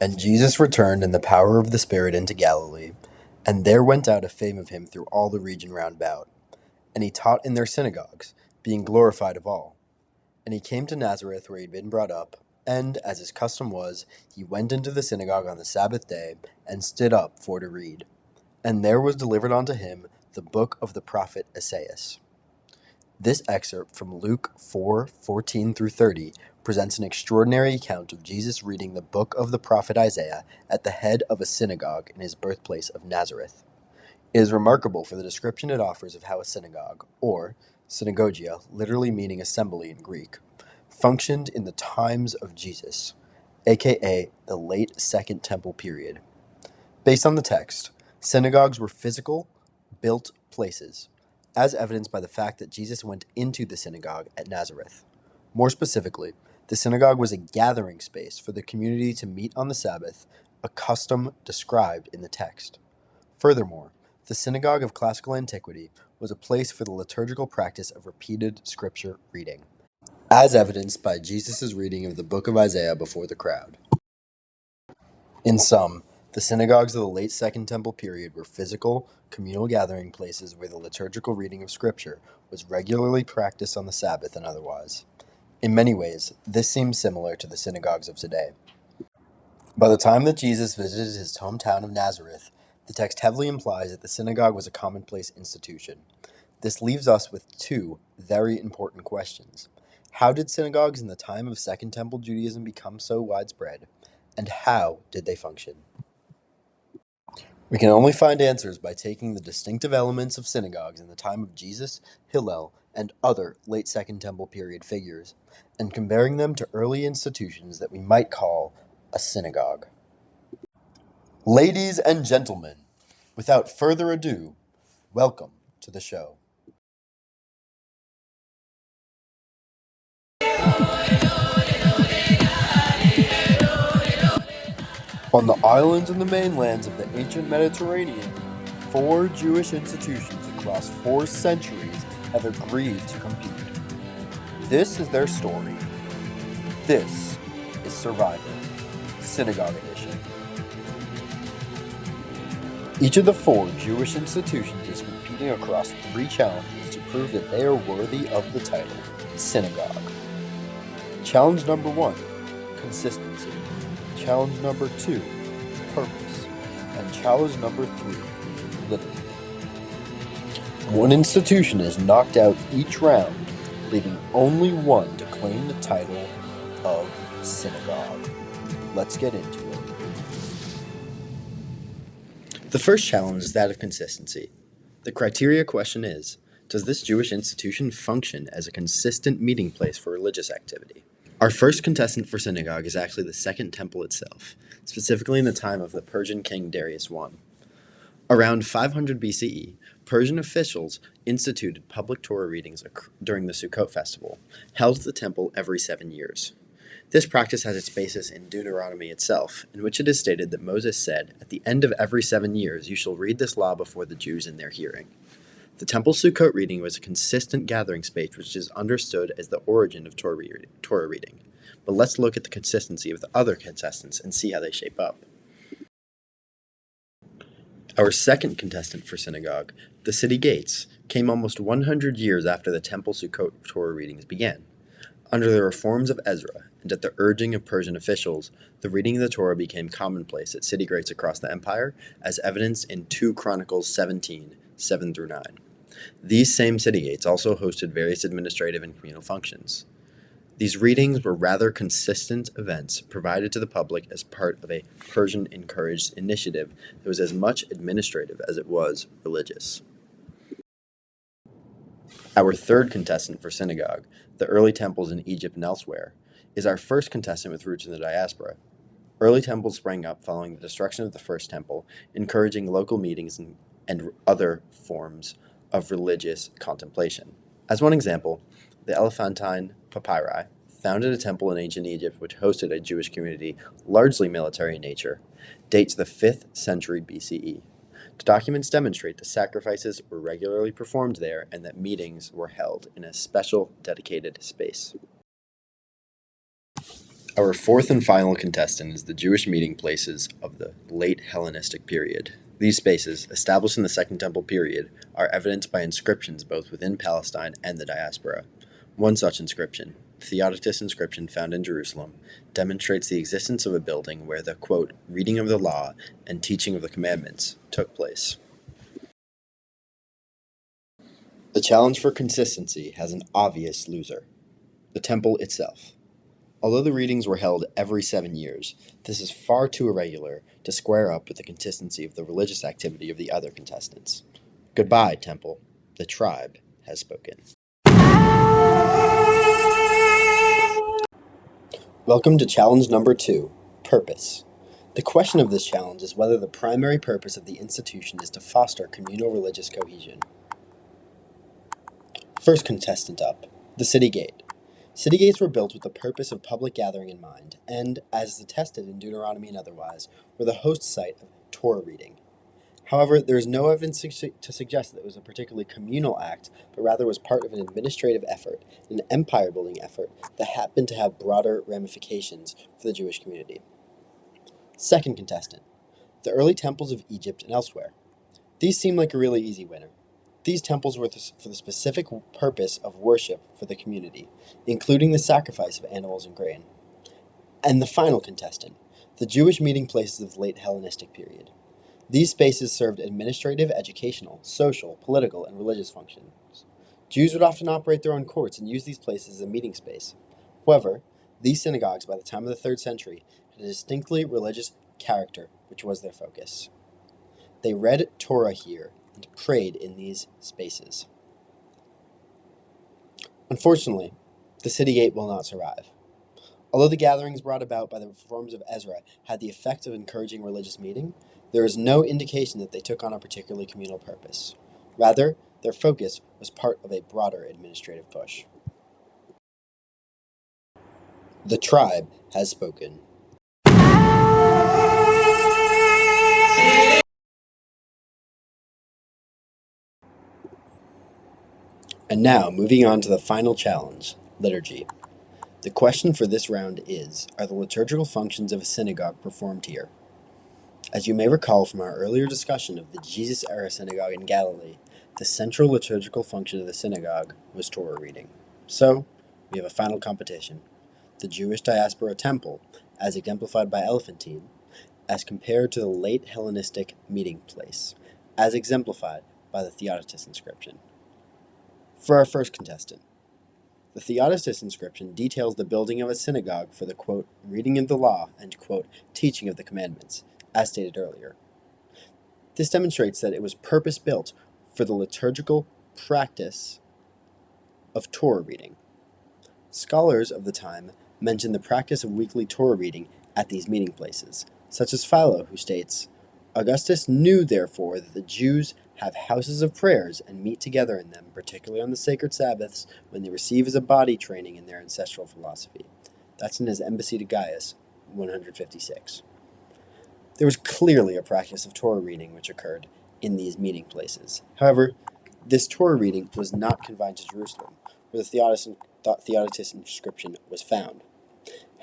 And Jesus returned in the power of the Spirit into Galilee, and there went out a fame of him through all the region round about. And he taught in their synagogues, being glorified of all. And he came to Nazareth, where he had been brought up, and, as his custom was, he went into the synagogue on the Sabbath day, and stood up for to read. And there was delivered unto him the book of the prophet Esaias. This excerpt from Luke 4:14 through 30 presents an extraordinary account of Jesus reading the book of the prophet Isaiah at the head of a synagogue in his birthplace of Nazareth. It is remarkable for the description it offers of how a synagogue, or synagogia, literally meaning assembly in Greek, functioned in the times of Jesus, aka the late Second Temple period. Based on the text, synagogues were physical, built places, as evidenced by the fact that Jesus went into the synagogue at Nazareth. More specifically, the synagogue was a gathering space for the community to meet on the Sabbath, a custom described in the text. Furthermore, the synagogue of classical antiquity was a place for the liturgical practice of repeated scripture reading, as evidenced by Jesus' reading of the book of Isaiah before the crowd. In sum, the synagogues of the late Second Temple period were physical, communal gathering places where the liturgical reading of Scripture was regularly practiced on the Sabbath and otherwise. In many ways, this seems similar to the synagogues of today. By the time that Jesus visited his hometown of Nazareth, the text heavily implies that the synagogue was a commonplace institution. This leaves us with two very important questions. How did synagogues in the time of Second Temple Judaism become so widespread? And how did they function? We can only find answers by taking the distinctive elements of synagogues in the time of Jesus, Hillel, and other late Second Temple period figures, and comparing them to early institutions that we might call a synagogue. Ladies and gentlemen, without further ado, welcome to the show. On the islands and the mainlands of the ancient Mediterranean, 4 Jewish institutions across 4 centuries have agreed to compete. This is their story. This is Survivor, Synagogue Edition. Each of the 4 Jewish institutions is competing across 3 challenges to prove that they are worthy of the title, Synagogue. Challenge number 1, consistency. Challenge number 2, purpose. And challenge number 3, liturgy. One institution is knocked out each round, leaving only one to claim the title of synagogue. Let's get into it. The first challenge is that of consistency. The criteria question is, does this Jewish institution function as a consistent meeting place for religious activity? Our first contestant for synagogue is actually the Second Temple itself, specifically in the time of the Persian king Darius I. Around 500 BCE, Persian officials instituted public Torah readings during the Sukkot festival, held at the temple every 7 years. This practice has its basis in Deuteronomy itself, in which it is stated that Moses said, "At the end of every 7 years you shall read this law before the Jews in their hearing." The temple Sukkot reading was a consistent gathering space which is understood as the origin of Torah reading. But let's look at the consistency of the other contestants and see how they shape up. Our second contestant for synagogue, the city gates, came almost 100 years after the temple Sukkot Torah readings began. Under the reforms of Ezra, and at the urging of Persian officials, the reading of the Torah became commonplace at city gates across the empire, as evidenced in 2 Chronicles 17, 7-9. These same city gates also hosted various administrative and communal functions. These readings were rather consistent events provided to the public as part of a Persian-encouraged initiative that was as much administrative as it was religious. Our third contestant for synagogue, the early temples in Egypt and elsewhere, is our first contestant with roots in the diaspora. Early temples sprang up following the destruction of the first temple, encouraging local meetings and other forms of religious contemplation. As one example, the Elephantine papyri founded a temple in ancient Egypt which hosted a Jewish community, largely military in nature, dates the 5th century BCE. The documents demonstrate that sacrifices were regularly performed there and that meetings were held in a special dedicated space. Our fourth and final contestant is the Jewish meeting places of the late Hellenistic period. These spaces, established in the Second Temple period, are evidenced by inscriptions both within Palestine and the diaspora. One such inscription, the Theodotus inscription found in Jerusalem, demonstrates the existence of a building where the, quote, reading of the law and teaching of the commandments took place. The challenge for consistency has an obvious loser: the temple itself. Although the readings were held every 7 years, this is far too irregular to square up with the consistency of the religious activity of the other contestants. Goodbye, temple. The tribe has spoken. Welcome to challenge number 2, purpose. The question of this challenge is whether the primary purpose of the institution is to foster communal religious cohesion. First contestant up, the city gate. City gates were built with the purpose of public gathering in mind, and, as is attested in Deuteronomy and otherwise, were the host site of Torah reading. However, there is no evidence to suggest that it was a particularly communal act, but rather was part of an administrative effort, an empire-building effort that happened to have broader ramifications for the Jewish community. Second contestant, the early temples of Egypt and elsewhere. These seem like a really easy winner. These temples were for the specific purpose of worship for the community, including the sacrifice of animals and grain. And the final contestant, the Jewish meeting places of the late Hellenistic period. These spaces served administrative, educational, social, political, and religious functions. Jews would often operate their own courts and use these places as a meeting space. However, these synagogues, by the time of the 3rd century, had a distinctly religious character, which was their focus. They read Torah here and prayed in these spaces. Unfortunately, the city gate will not survive. Although the gatherings brought about by the reforms of Ezra had the effect of encouraging religious meeting, there is no indication that they took on a particularly communal purpose. Rather, their focus was part of a broader administrative push. The tribe has spoken. And now, moving on to the final challenge, liturgy. The question for this round is, are the liturgical functions of a synagogue performed here? As you may recall from our earlier discussion of the Jesus-era synagogue in Galilee, the central liturgical function of the synagogue was Torah reading. So, we have a final competition. The Jewish diaspora temple, as exemplified by Elephantine, as compared to the late Hellenistic meeting place, as exemplified by the Theodotus inscription. For our first contestant, the Theodotus inscription details the building of a synagogue for the, quote, reading of the law and, quote, teaching of the commandments, as stated earlier. This demonstrates that it was purpose-built for the liturgical practice of Torah reading. Scholars of the time mention the practice of weekly Torah reading at these meeting places, such as Philo, who states, Augustus knew, therefore, that the Jews have houses of prayers and meet together in them, particularly on the sacred Sabbaths, when they receive as a body training in their ancestral philosophy. That's in his Embassy to Gaius, 156. There was clearly a practice of Torah reading which occurred in these meeting places. However, this Torah reading was not confined to Jerusalem, where the Theodotus inscription was found.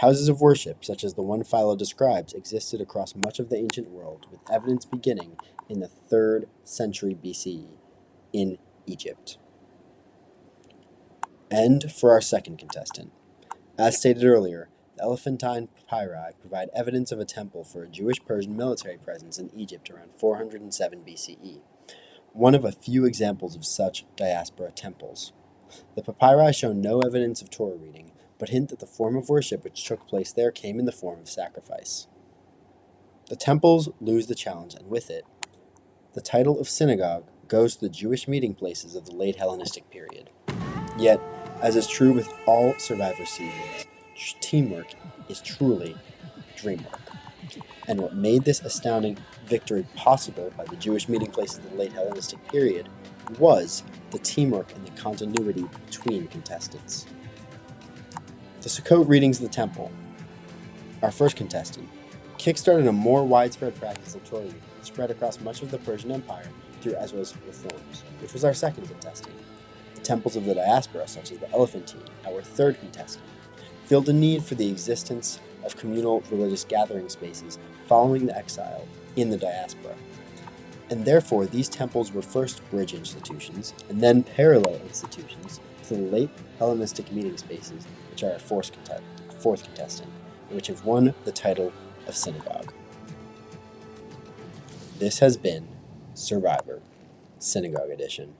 Houses of worship, such as the one Philo describes, existed across much of the ancient world, with evidence beginning in the 3rd century BCE in Egypt. And for our second contestant. As stated earlier, the Elephantine papyri provide evidence of a temple for a Jewish-Persian military presence in Egypt around 407 BCE, one of a few examples of such diaspora temples. The papyri show no evidence of Torah reading, but hint that the form of worship which took place there came in the form of sacrifice. The temples lose the challenge, and with it, the title of synagogue goes to the Jewish meeting places of the late Hellenistic period. Yet, as is true with all Survivor seasons, teamwork is truly dreamwork. And what made this astounding victory possible by the Jewish meeting places of the late Hellenistic period was the teamwork and the continuity between contestants. The Sukkot readings of the temple, our first contestant, kickstarted a more widespread practice of Torah reading that spread across much of the Persian Empire through Ezra's reforms, which was our second contestant. The temples of the diaspora, such as the Elephantine, our third contestant, filled a need for the existence of communal religious gathering spaces following the exile in the diaspora. And therefore, these temples were first bridge institutions, and then parallel institutions to the late Hellenistic meeting spaces, which are a fourth contestant, and which have won the title of synagogue. This has been Survivor, Synagogue Edition.